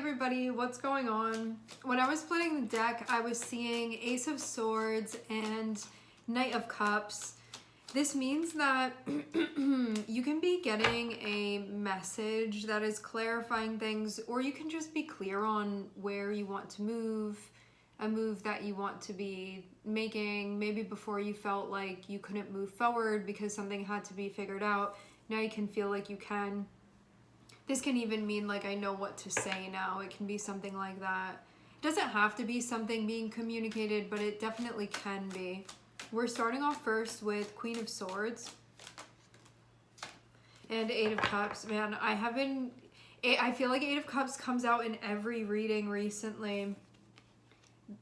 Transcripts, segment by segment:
everybody, what's going on? When I was splitting the deck, I was seeing Ace of Swords and Knight of Cups. This means that you can be getting a message that is clarifying things, or you can just be clear on where you want to move, a move that you want to be making. Maybe before you felt like you couldn't move forward because something had to be figured out. Now you can feel like you can. This can even mean like I know what to say now. It can be something like that. It doesn't have to be something being communicated, but it definitely can be. We're starting off first with Queen of Swords and Eight of Cups. Man, I feel like Eight of Cups comes out in every reading recently.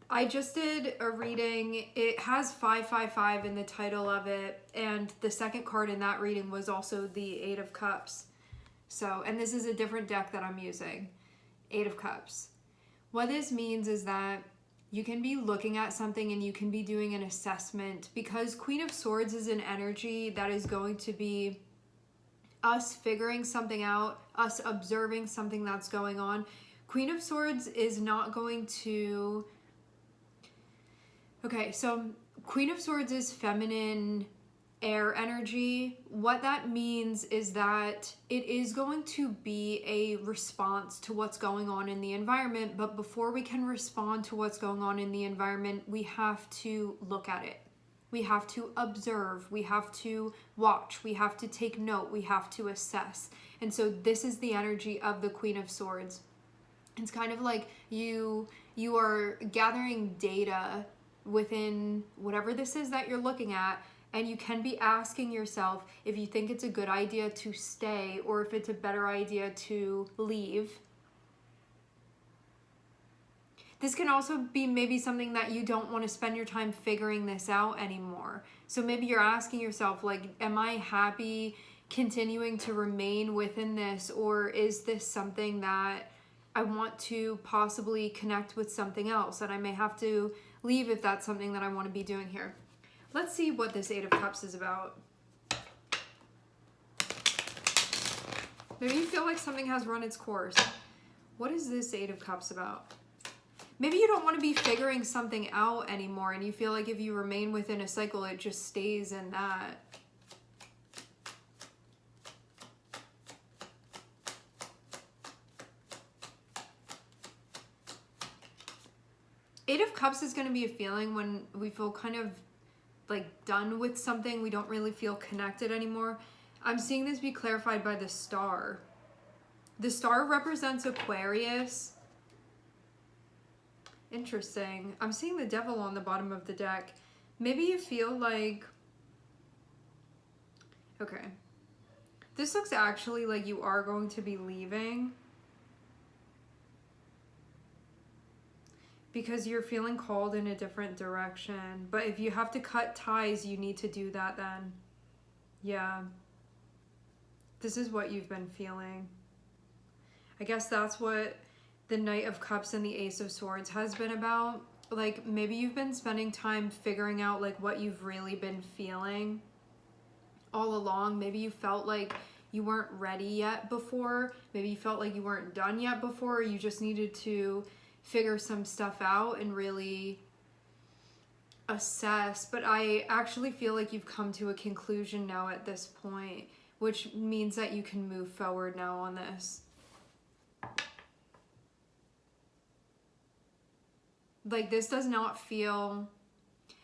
I just did a reading. It has 555 in the title of it, and the second card in that reading was also the Eight of Cups. So, and this is a different deck that I'm using, Eight of Cups. What this means is that you can be looking at something and you can be doing an assessment, because Queen of Swords is an energy that is going to be us figuring something out, us observing something that's going on. Queen of Swords is not going to... Okay, so Queen of Swords is feminine air energy. What that means is that it is going to be a response to what's going on in the environment, but before we can respond to what's going on in the environment, we have to look at it. We have to observe, we have to watch, we have to take note, we have to assess. And so this is the energy of the Queen of Swords. It's kind of like you are gathering data within whatever this is that you're looking at, and you can be asking yourself if you think it's a good idea to stay or if it's a better idea to leave. This can also be maybe something that you don't want to spend your time figuring this out anymore. So maybe you're asking yourself, like, am I happy continuing to remain within this, or is this something that I want to possibly connect with something else and I may have to leave if that's something that I want to be doing here. Let's see what this Eight of Cups is about. Maybe you feel like something has run its course. What is this Eight of Cups about? Maybe you don't want to be figuring something out anymore, and you feel like if you remain within a cycle, it just stays in that. Eight of Cups is going to be a feeling when we feel kind of like done with something. We don't really feel connected anymore. I'm seeing this be clarified by the star. The star represents Aquarius. Interesting. I'm seeing the devil on the bottom of the deck. Maybe you feel like... Okay. This looks actually like you are going to be leaving, because you're feeling called in a different direction. But if you have to cut ties, you need to do that then. Yeah. This is what you've been feeling. I guess that's what the Knight of Cups and the Ace of Swords has been about. Like, maybe you've been spending time figuring out like what you've really been feeling all along. Maybe you felt like you weren't ready yet before. Maybe you felt like you weren't done yet before. Or you just needed to figure some stuff out and really assess. But I actually feel like you've come to a conclusion now at this point, which means that you can move forward now on this. Like, this does not feel...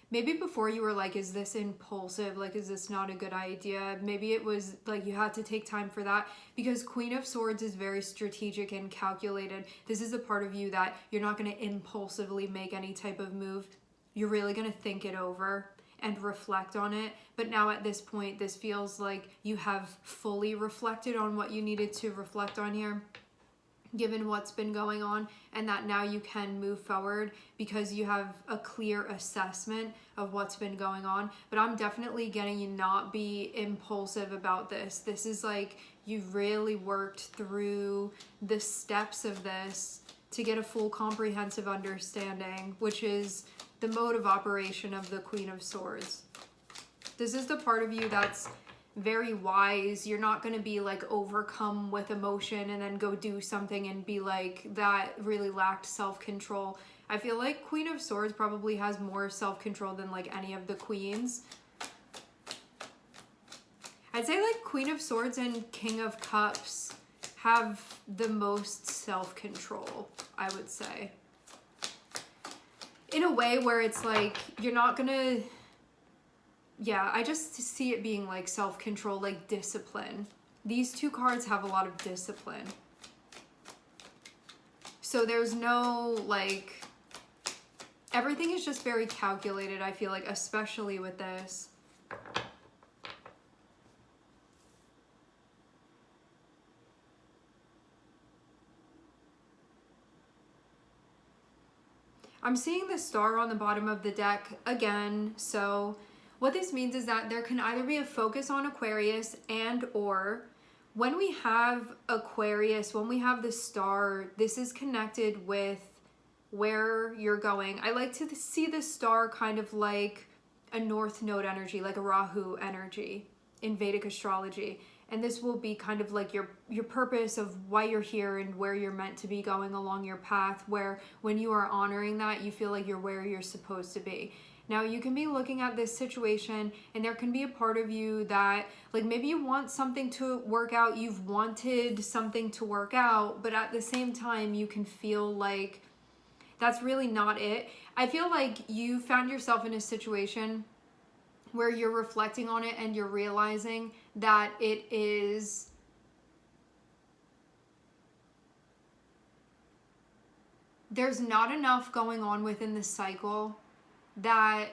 Maybe before you were like, is this impulsive? Like, is this not a good idea? Maybe it was like you had to take time for that, because Queen of Swords is very strategic and calculated. This is a part of you that you're not going to impulsively make any type of move. You're really going to think it over and reflect on it. But now at this point, this feels like you have fully reflected on what you needed to reflect on here, given what's been going on, and that now you can move forward because you have a clear assessment of what's been going on. But I'm definitely getting you not be impulsive about this. This is like you've really worked through the steps of this to get a full comprehensive understanding, which is the mode of operation of the Queen of Swords. This is the part of you that's very wise. You're not going to be like overcome with emotion and then go do something and be like, that really lacked self-control. I feel like Queen of Swords probably has more self-control than like any of the queens. I'd say like Queen of Swords and King of Cups have the most self-control, I would say. In a way where it's like, you're not gonna, yeah, I just see it being like self-control, like discipline. These two cards have a lot of discipline. So there's no like, everything is just very calculated, I feel like, especially with this. I'm seeing the star on the bottom of the deck again, so what this means is that there can either be a focus on Aquarius and or when we have Aquarius, when we have the star, this is connected with where you're going. I like to see the star kind of like a North Node energy, like a Rahu energy in Vedic astrology. And this will be kind of like your purpose of why you're here and where you're meant to be going along your path, where when you are honoring that, you feel like you're where you're supposed to be. Now, you can be looking at this situation and there can be a part of you that, like, maybe you want something to work out, you've wanted something to work out, but at the same time, you can feel like that's really not it. I feel like you found yourself in a situation where you're reflecting on it and you're realizing that it is there's not enough going on within the cycle that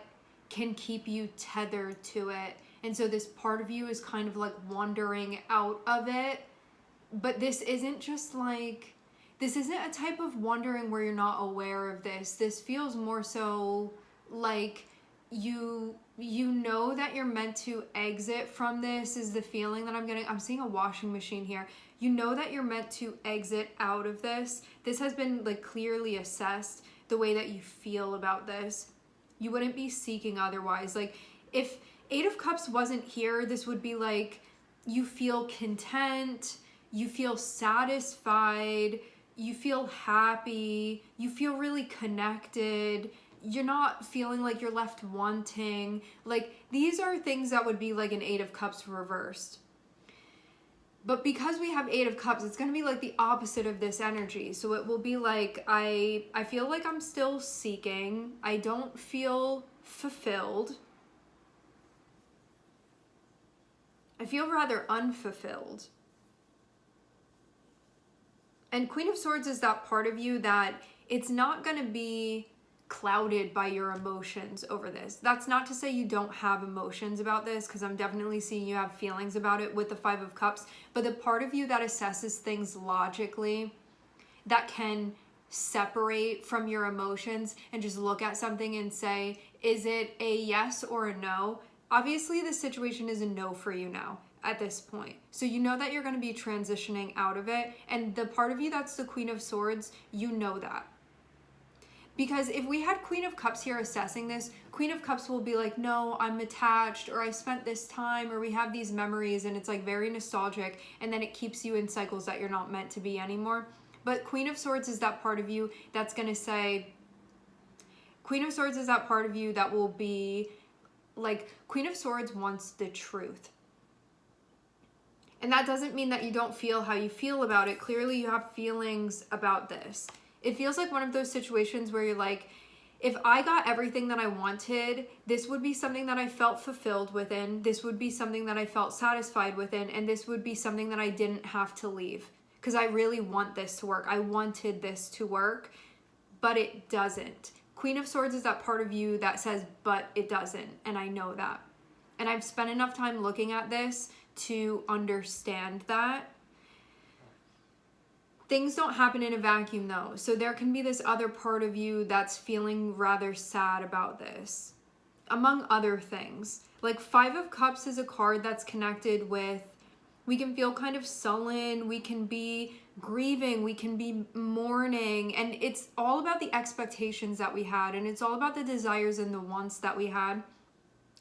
can keep you tethered to it. And so this part of you is kind of like wandering out of it. But this isn't just like, this isn't a type of wandering where you're not aware of this. This feels more so like you know that you're meant to exit from this is the feeling that I'm getting. I'm seeing a washing machine here. You know that you're meant to exit out of this. This has been like clearly assessed, the way that you feel about this. You wouldn't be seeking otherwise. Like if Eight of Cups wasn't here, this would be like you feel content, you feel satisfied, you feel happy, you feel really connected. You're not feeling like you're left wanting. Like these are things that would be like an Eight of Cups reversed. But because we have Eight of Cups, it's going to be like the opposite of this energy. So it will be like, I feel like I'm still seeking. I don't feel fulfilled. I feel rather unfulfilled. And Queen of Swords is that part of you that it's not going to be clouded by your emotions over this. That's not to say you don't have emotions about this, because I'm definitely seeing you have feelings about it with the Five of Cups, but the part of you that assesses things logically, that can separate from your emotions and just look at something and say, is it a yes or a no? Obviously, the situation is a no for you now at this point. So you know that you're going to be transitioning out of it, and the part of you that's the Queen of Swords, you know that. Because if we had Queen of Cups here assessing this, Queen of Cups will be like, no, I'm attached, or I spent this time, or we have these memories, and it's like very nostalgic, and then it keeps you in cycles that you're not meant to be anymore. But Queen of Swords is that part of you that's going to say, Queen of Swords is that part of you that will be like, Queen of Swords wants the truth. And that doesn't mean that you don't feel how you feel about it. Clearly you have feelings about this. It feels like one of those situations where you're like, if I got everything that I wanted, this would be something that I felt fulfilled within. This would be something that I felt satisfied within. And this would be something that I didn't have to leave. Because I really want this to work. I wanted this to work, but it doesn't. Queen of Swords is that part of you that says, but it doesn't. And I know that. And I've spent enough time looking at this to understand that. Things don't happen in a vacuum though. So there can be this other part of you that's feeling rather sad about this, among other things. Like Five of Cups is a card that's connected with, we can feel kind of sullen, we can be grieving, we can be mourning, and it's all about the expectations that we had, and it's all about the desires and the wants that we had.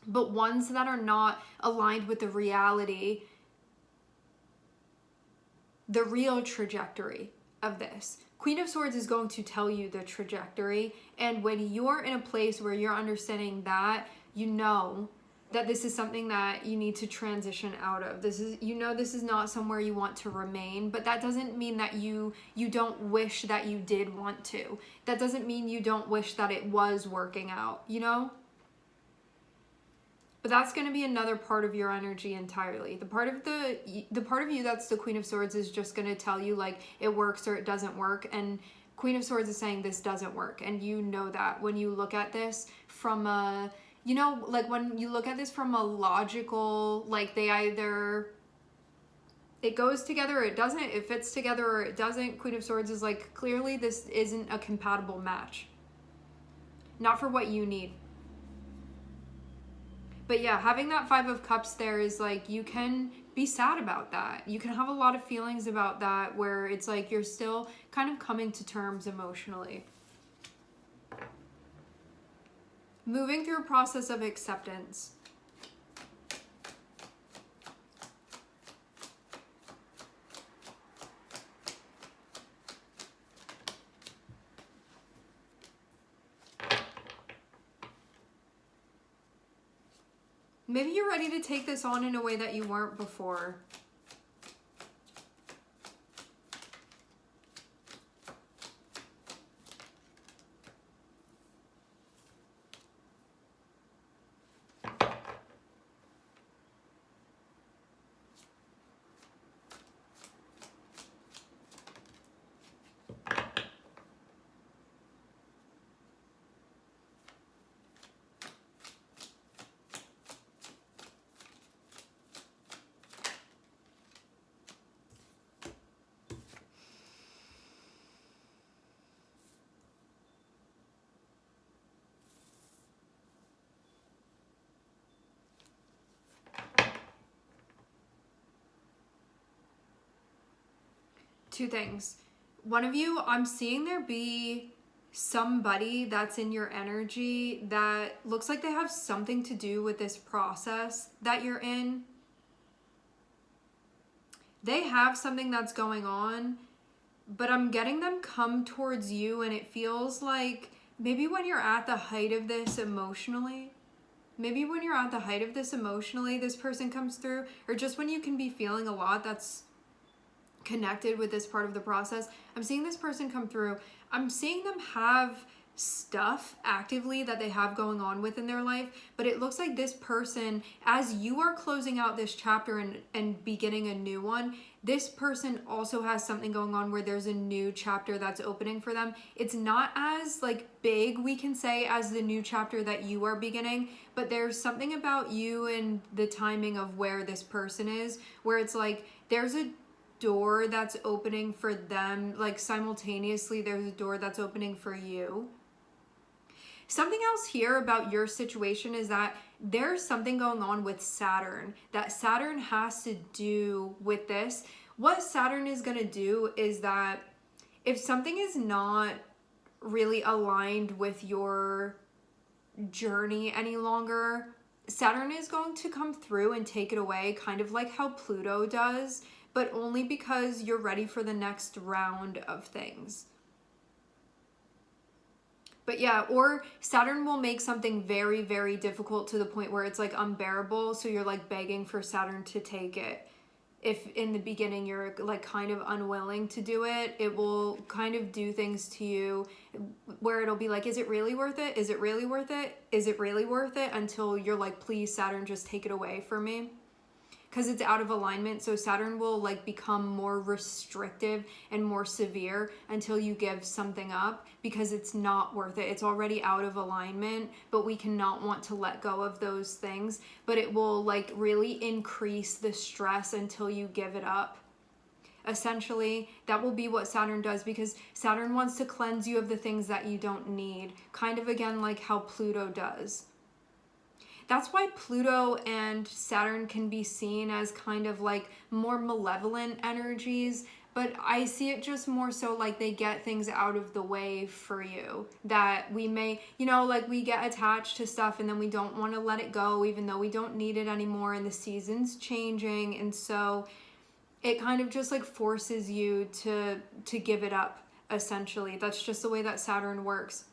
but ones that are not aligned with the reality, the real trajectory of this. Queen of Swords is going to tell you the trajectory, and when you're in a place where you're understanding that, you know that this is something that you need to transition out of. This is, you know, this is not somewhere you want to remain, but that doesn't mean that you don't wish that you did want to. That doesn't mean you don't wish that it was working out, you know? But that's going to be another part of your energy entirely. The part of you that's the Queen of Swords is just going to tell you like it works or it doesn't work, and Queen of Swords is saying this doesn't work, and you know that when you look at this from a, you know, like when you look at this from a logical, like they either, it goes together or it doesn't, it fits together or it doesn't. Queen of Swords is like, clearly this isn't a compatible match. Not for what you need. But yeah, having that Five of Cups there is like, you can be sad about that. You can have a lot of feelings about that where it's like you're still kind of coming to terms emotionally. Moving through a process of acceptance. Maybe you're ready to take this on in a way that you weren't before. Two things. One of you, I'm seeing there be somebody that's in your energy that looks like they have something to do with this process that you're in. They have something that's going on, but I'm getting them come towards you, and it feels like maybe when you're at the height of this emotionally, this person comes through, or just when you can be feeling a lot that's connected with this part of the process. I'm seeing this person come through. I'm seeing them have stuff actively that they have going on within their life, but it looks like this person, as you are closing out this chapter and beginning a new one, this person also has something going on where there's a new chapter that's opening for them. It's not as like big, we can say, as the new chapter that you are beginning, but there's something about you and the timing of where this person is, where it's like there's a door that's opening for them, like simultaneously there's a door that's opening for you. Something else here about your situation is that there's something going on with Saturn, that Saturn has to do with this. What Saturn is going to do is that if something is not really aligned with your journey any longer, Saturn is going to come through and take it away, kind of like how Pluto does, but only because you're ready for the next round of things. But yeah, or Saturn will make something very, very difficult to the point where it's like unbearable, so you're like begging for Saturn to take it. If in the beginning you're like kind of unwilling to do it, it will kind of do things to you where it'll be like, is it really worth it? Is it really worth it? Is it really worth it? Until you're like, please Saturn, just take it away from me. Because it's out of alignment, so Saturn will like become more restrictive and more severe until you give something up, because it's not worth it. It's already out of alignment, but we cannot want to let go of those things, but it will like really increase the stress until you give it up. Essentially, that will be what Saturn does, because Saturn wants to cleanse you of the things that you don't need, kind of again like how Pluto does. That's why Pluto and Saturn can be seen as kind of like more malevolent energies. but I see it just more so like they get things out of the way for you that we may, you know, like we get attached to stuff and then we don't want to let it go even though we don't need it anymore and the season's changing, and so it kind of just like forces you to give it up essentially. That's just the way that Saturn works,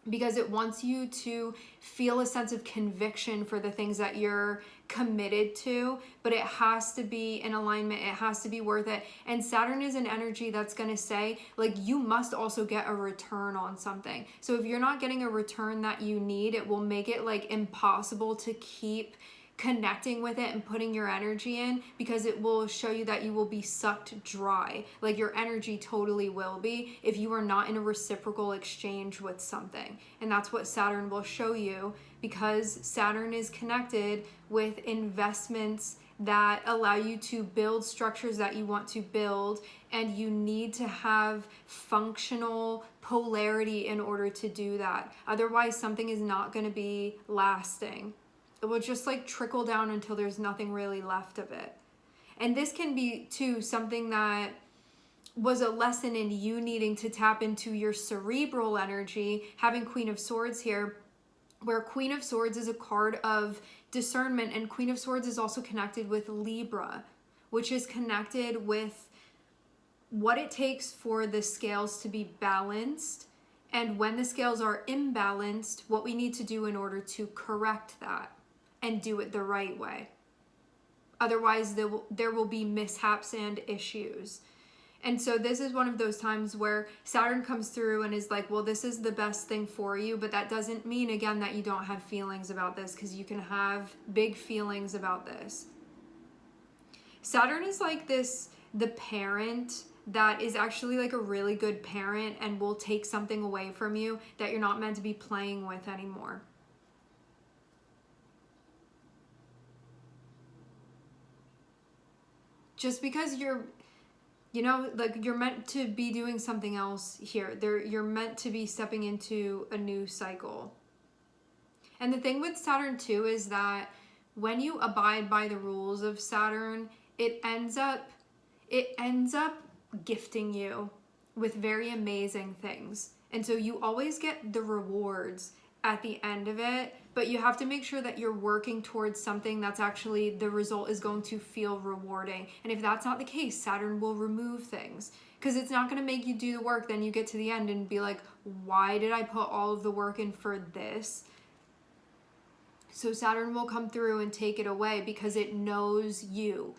because it wants you to feel a sense of conviction for the things that you're committed to, but it has to be in alignment. It has to be worth it. And Saturn is an energy that's going to say, like, you must also get a return on something. So if you're not getting a return that you need, it will make it like impossible to keep connecting with it and putting your energy in, because it will show you that you will be sucked dry. Like your energy totally will be if you are not in a reciprocal exchange with something. And that's what Saturn will show you, because Saturn is connected with investments that allow you to build structures that you want to build, and you need to have functional polarity in order to do that. Otherwise, something is not going to be lasting. It will just like trickle down until there's nothing really left of it. And this can be too something that was a lesson in you needing to tap into your cerebral energy, having Queen of Swords here, where Queen of Swords is a card of discernment, and Queen of Swords is also connected with Libra, which is connected with what it takes for the scales to be balanced, and when the scales are imbalanced, what we need to do in order to correct that and do it the right way. Otherwise, there will be mishaps and issues. And so this is one of those times where Saturn comes through and is like, well, this is the best thing for you, but that doesn't mean, again, that you don't have feelings about this, because you can have big feelings about this. Saturn is like the parent that is actually like a really good parent and will take something away from you that you're not meant to be playing with anymore. Just because you're meant to be doing something else here. You're meant to be stepping into a new cycle. And the thing with Saturn too is that when you abide by the rules of Saturn, it ends up gifting you with very amazing things. And so you always get the rewards at the end of it, but you have to make sure that you're working towards something that's actually, the result is going to feel rewarding. And if that's not the case, Saturn will remove things, because it's not going to make you do the work. Then you get to the end and be like, why did I put all of the work in for this? So Saturn will come through and take it away, because it knows you.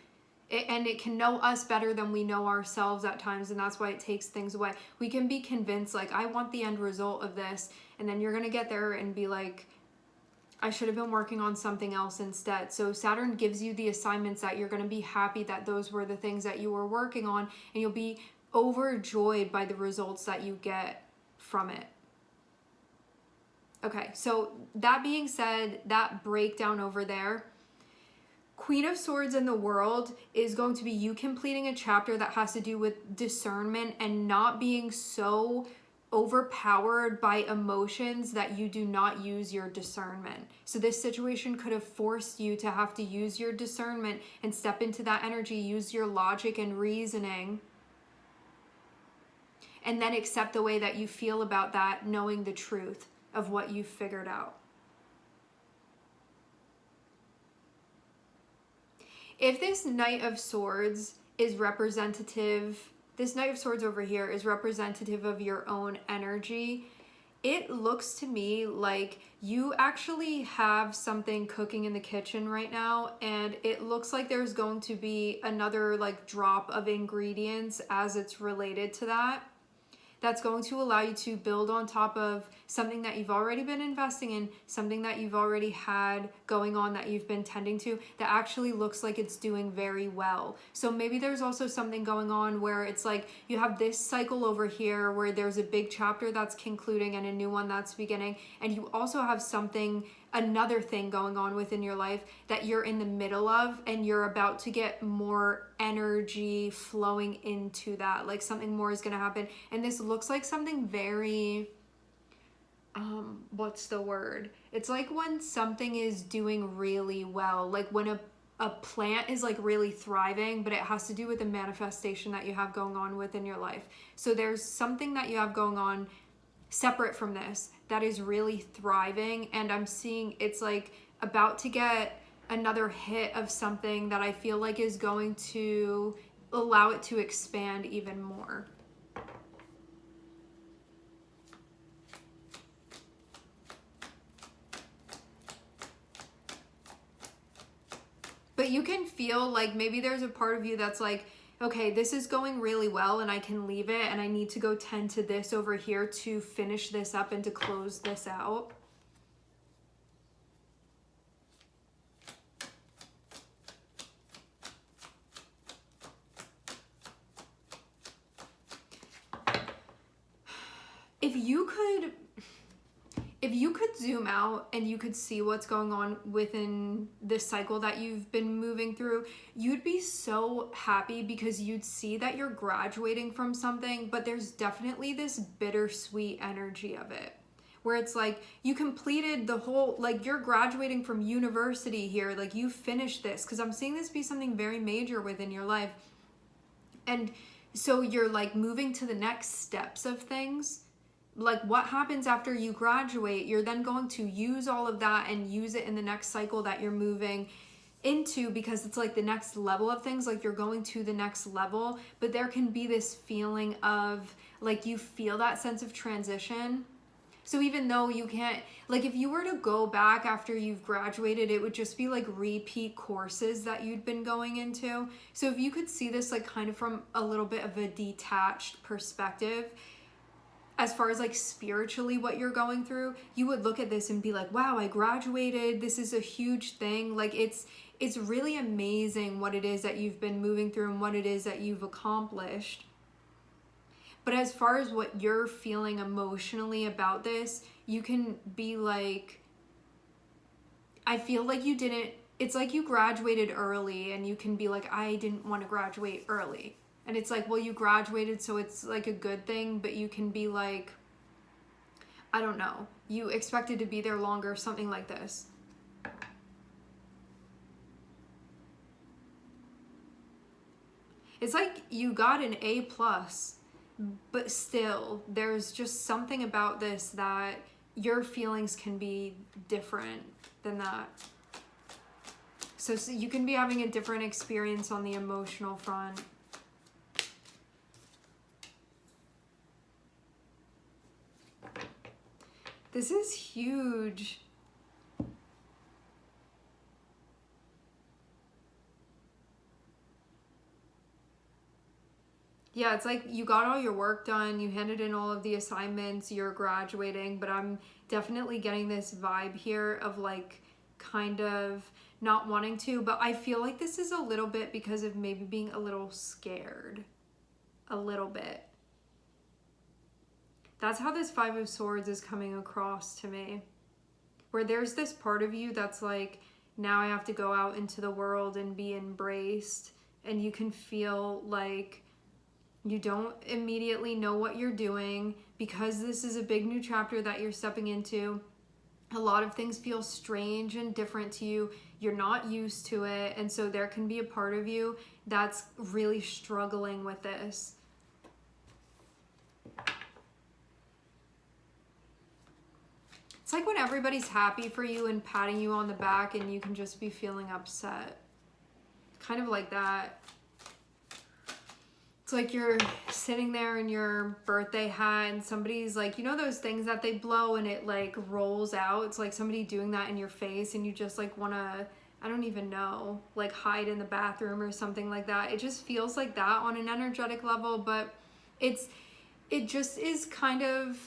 And it can know us better than we know ourselves at times, and that's why it takes things away. We can be convinced, like, I want the end result of this, and then you're going to get there and be like, I should have been working on something else instead. So Saturn gives you the assignments that you're going to be happy that those were the things that you were working on, and you'll be overjoyed by the results that you get from it. Okay, so that being said, that breakdown over there, Queen of Swords in the world is going to be you completing a chapter that has to do with discernment and not being so overpowered by emotions that you do not use your discernment. So this situation could have forced you to have to use your discernment and step into that energy, use your logic and reasoning, and then accept the way that you feel about that, knowing the truth of what you've figured out. If this Knight of Swords is representative, this Knight of Swords over here is representative of your own energy, it looks to me like you actually have something cooking in the kitchen right now, and it looks like there's going to be another like drop of ingredients as it's related to that. That's going to allow you to build on top of something that you've already been investing in, something that you've already had going on that you've been tending to, that actually looks like it's doing very well. So maybe there's also something going on where it's like you have this cycle over here where there's a big chapter that's concluding and a new one that's beginning, and you also have something, another thing going on within your life that you're in the middle of, and you're about to get more energy flowing into that, like something more is going to happen. And this looks like something very what's the word, it's like when something is doing really well, like when a plant is like really thriving, but it has to do with the manifestation that you have going on within your life. So there's something that you have going on separate from this that is really thriving, and I'm seeing it's like about to get another hit of something that I feel like is going to allow it to expand even more. But you can feel like maybe there's a part of you that's like, okay, this is going really well and I can leave it, and I need to go tend to this over here to finish this up and to close this out. If you could zoom out and you could see what's going on within this cycle that you've been moving through, you'd be so happy because you'd see that you're graduating from something, but there's definitely this bittersweet energy of it, where it's like you completed the whole, like you're graduating from university here, like you finished this, because I'm seeing this be something very major within your life. And so you're like moving to the next steps of things. Like what happens after you graduate, you're then going to use all of that and use it in the next cycle that you're moving into, because it's like the next level of things, like you're going to the next level. But there can be this feeling of like you feel that sense of transition. So even though you can't, like if you were to go back after you've graduated, it would just be like repeat courses that you'd been going into. So if you could see this like kind of from a little bit of a detached perspective, as far as like spiritually what you're going through, you would look at this and be like, wow, I graduated. This is a huge thing. Like it's really amazing what it is that you've been moving through and what it is that you've accomplished. But as far as what you're feeling emotionally about this, you can be like, I feel like you didn't, it's like you graduated early, and you can be like, I didn't want to graduate early. And it's like, well, you graduated, so it's like a good thing, but you can be like, I don't know, you expected to be there longer, something like this. It's like you got an A+, but still, there's just something about this that your feelings can be different than that. So you can be having a different experience on the emotional front. This is huge. Yeah, it's like you got all your work done, you handed in all of the assignments, you're graduating, but I'm definitely getting this vibe here of like kind of not wanting to, but I feel like this is a little bit because of maybe being a little scared. A little bit. That's how this Five of Swords is coming across to me. Where there's this part of you that's like, now I have to go out into the world and be embraced. And you can feel like you don't immediately know what you're doing because this is a big new chapter that you're stepping into. A lot of things feel strange and different to you. You're not used to it. And so there can be a part of you that's really struggling with this. It's like when everybody's happy for you and patting you on the back and you can just be feeling upset. Kind of like that. It's like you're sitting there in your birthday hat and somebody's like, you know those things that they blow and it like rolls out? It's like somebody doing that in your face and you just like want to, I don't even know, like hide in the bathroom or something like that. It just feels like that on an energetic level, but it just is kind of,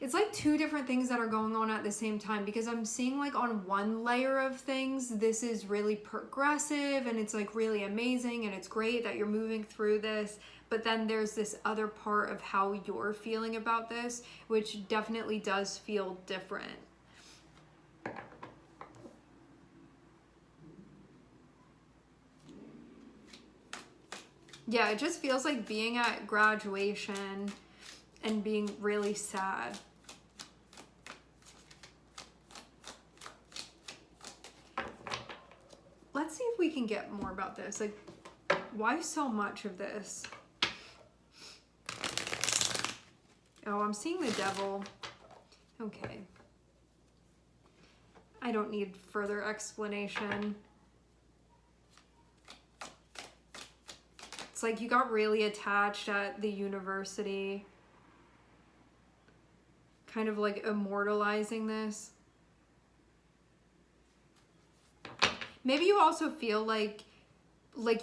it's like two different things that are going on at the same time, because I'm seeing like on one layer of things, this is really progressive and it's like really amazing and it's great that you're moving through this. But then there's this other part of how you're feeling about this, which definitely does feel different. Yeah, it just feels like being at graduation and being really sad. let's see if we can get more about this. Like, why so much of this? Oh, I'm seeing the devil. Okay. I don't need further explanation. It's like you got really attached at the university. Kind of like immortalizing this. Maybe you also feel like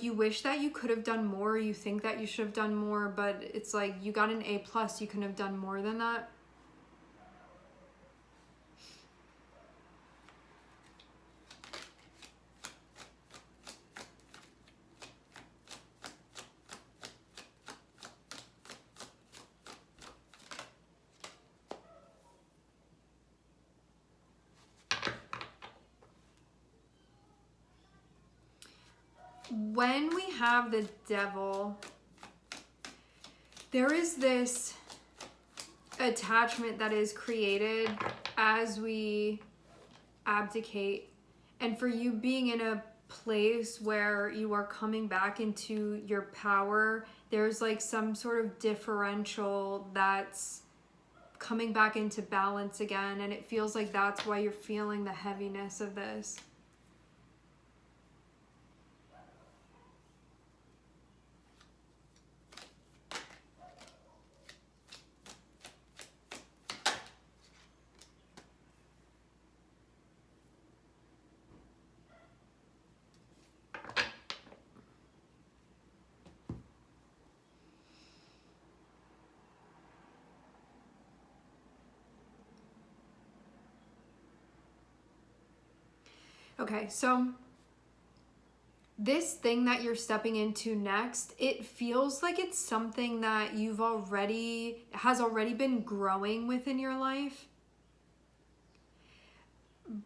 you wish that you could have done more, you think that you should have done more, but it's like you got an A+, you couldn't have done more than that. When we have the devil, there is this attachment that is created as we abdicate. And for you being in a place where you are coming back into your power, there's like some sort of differential that's coming back into balance again. And it feels like that's why you're feeling the heaviness of this. Okay, so this thing that you're stepping into next, it feels like it's something that has already been growing within your life.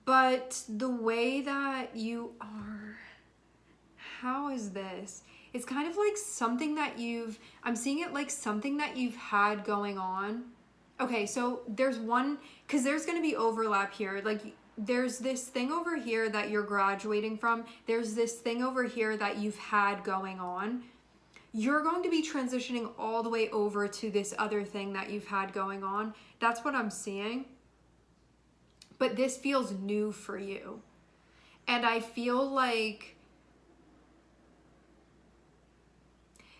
But the way that you are, how is this? It's kind of like something that I'm seeing it like something that you've had going on. Okay, so there's one, because there's going to be overlap here. Like, there's this thing over here that you're graduating from. There's this thing over here that you've had going on. You're going to be transitioning all the way over to this other thing that you've had going on. That's what I'm seeing. But this feels new for you. And I feel like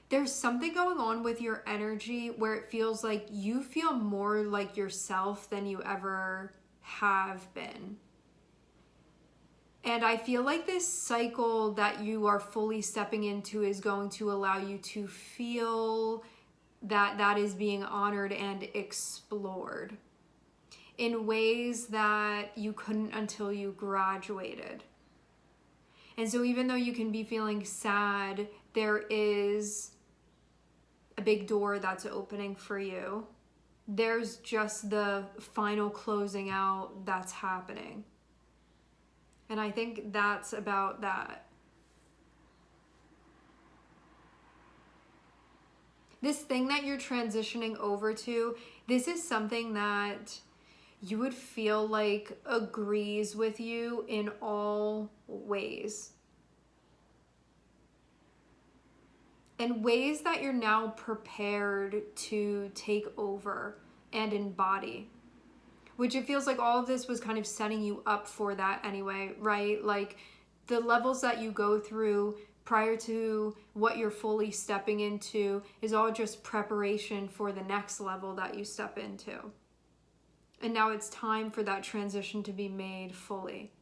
there's something going on with your energy where it feels like you feel more like yourself than you ever have been. And I feel like this cycle that you are fully stepping into is going to allow you to feel that that is being honored and explored in ways that you couldn't until you graduated. And so even though you can be feeling sad, there is a big door that's opening for you. There's just the final closing out that's happening. And I think that's about that. This thing that you're transitioning over to, this is something that you would feel like agrees with you in all ways. And ways that you're now prepared to take over and embody. Which it feels like all of this was kind of setting you up for that anyway, right? Like the levels that you go through prior to what you're fully stepping into is all just preparation for the next level that you step into. And now it's time for that transition to be made fully.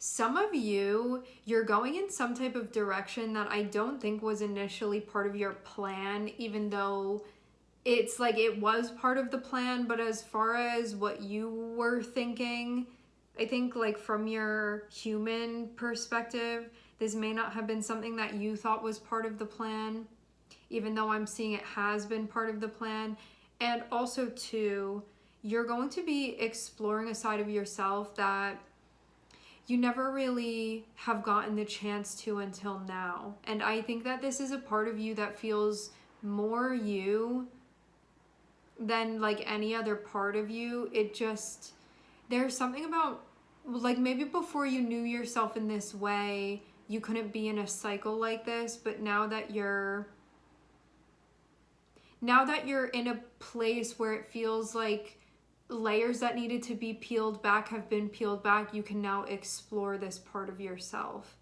Some of you're going in some type of direction that I don't think was initially part of your plan, even though it's like it was part of the plan. But as far as what you were thinking, I think like from your human perspective, this may not have been something that you thought was part of the plan, even though I'm seeing it has been part of the plan. And also too, you're going to be exploring a side of yourself that you never really have gotten the chance to until now. And I think that this is a part of you that feels more you than like any other part of you. There's something about, like, maybe before you knew yourself in this way, you couldn't be in a cycle like this, but now that you're in a place where it feels like layers that needed to be peeled back have been peeled back, you can now explore this part of yourself.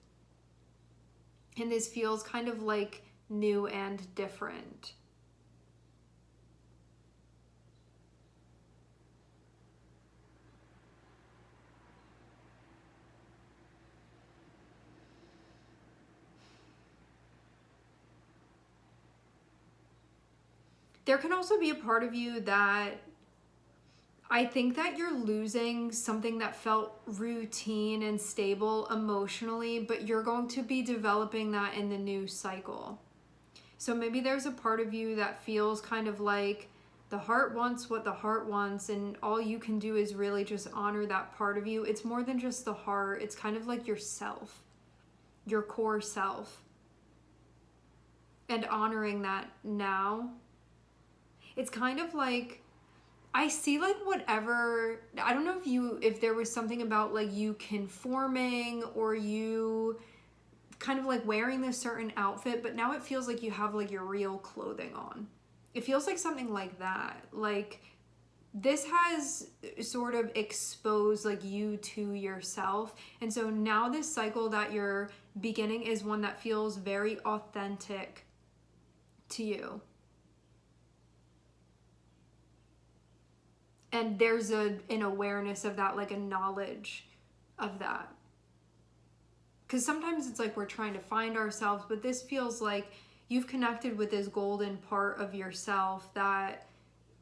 And this feels kind of like new and different. There can also be a part of you that I think that you're losing something that felt routine and stable emotionally, but you're going to be developing that in the new cycle. So maybe there's a part of you that feels kind of like the heart wants what the heart wants, and all you can do is really just honor that part of you. It's more than just the heart. It's kind of like yourself, your core self. And honoring that now. It's kind of like, I see like whatever, I don't know if there was something about like you conforming or you kind of like wearing this certain outfit, but now it feels like you have like your real clothing on. It feels like something like that. Like this has sort of exposed like you to yourself. And so now this cycle that you're beginning is one that feels very authentic to you. And there's an awareness of that, like a knowledge of that. Because sometimes it's like we're trying to find ourselves, but this feels like you've connected with this golden part of yourself that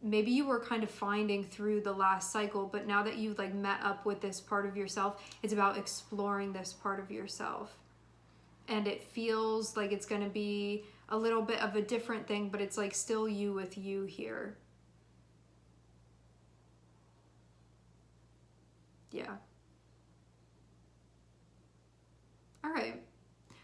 maybe you were kind of finding through the last cycle, but now that you've like met up with this part of yourself, it's about exploring this part of yourself. And it feels like it's going to be a little bit of a different thing, but it's like still you with you here. Yeah. All right.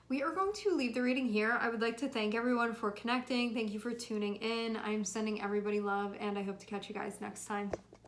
We are going to leave the reading here. I would like to thank everyone for connecting. Thank you for tuning in. I'm sending everybody love, and I hope to catch you guys next time.